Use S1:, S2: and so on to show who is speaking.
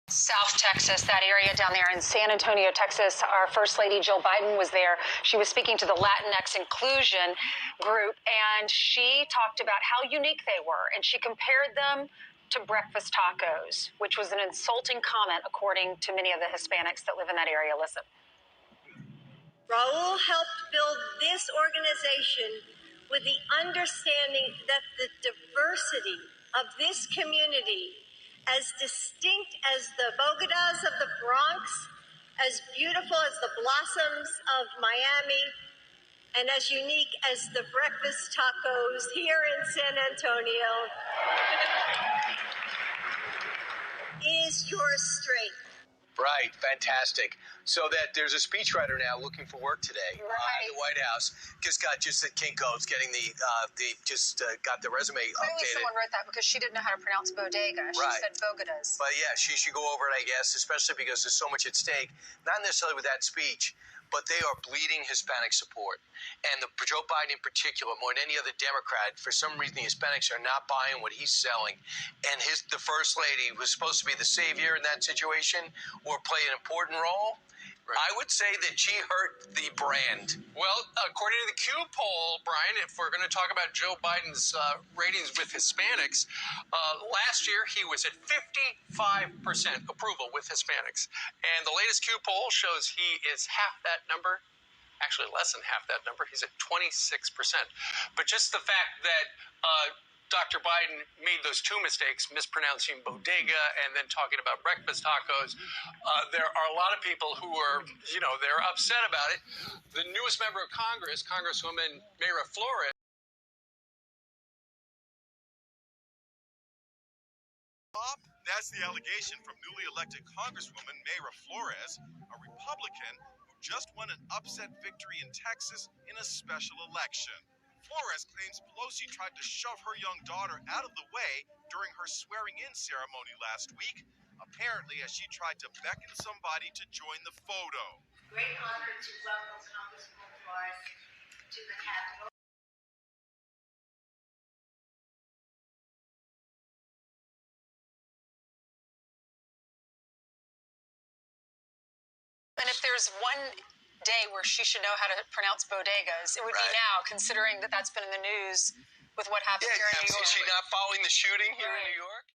S1: South Texas, that area down there in San Antonio, Texas. Our First Lady Jill Biden was there. She was speaking to the Latinx inclusion group, and she talked about how unique they were, and she compared them to breakfast tacos, which was an insulting comment, according to many of the Hispanics that live in that area. Listen.
S2: Raul helped build this organization with the understanding that the diversity of this community, as distinct as the bodegas of the Bronx, as beautiful as the blossoms of Miami, and as unique as the breakfast tacos here in San Antonio, is your strength.
S3: Right, fantastic. So that there's a speechwriter now looking for work today at the White House. Just got at Kinko's getting got the resume
S1: Clearly
S3: updated.
S1: someone wrote that because she didn't know how to pronounce bodega. She said bodegas.
S3: But yeah, she should go over it, I guess, especially because there's so much at stake. Not necessarily with that speech, but they are bleeding Hispanic support. And Joe Biden in particular, more than any other Democrat, for some reason the Hispanics are not buying what he's selling. And the First Lady was supposed to be the savior in that situation or play an important role. Right. I would say that she hurt the brand.
S4: Well, according to the Q poll, Brian, if we're going to talk about Joe Biden's ratings with Hispanics, last year he was at 55% approval with Hispanics. And the latest Q poll shows he is half that number, actually less than half that number. He's at 26%. But just the fact that Dr. Biden made those two mistakes, mispronouncing bodega and then talking about breakfast tacos. There are a lot of people who are, they're upset about it. The newest member of Congress, Congresswoman Mayra Flores.
S5: That's the allegation from newly elected Congresswoman Mayra Flores, a Republican who just won an upset victory in Texas in a special election. Flores claims Pelosi tried to shove her young daughter out of the way during her swearing-in ceremony last week, apparently as she tried to beckon somebody to join the photo.
S2: Great honor to welcome Congresswoman Flores to the Capitol.
S1: And if there's one day where she should know how to pronounce bodegas, it would be now, considering that that's been in the news with what happened here in New York.
S3: Is she not following the shooting here in New York?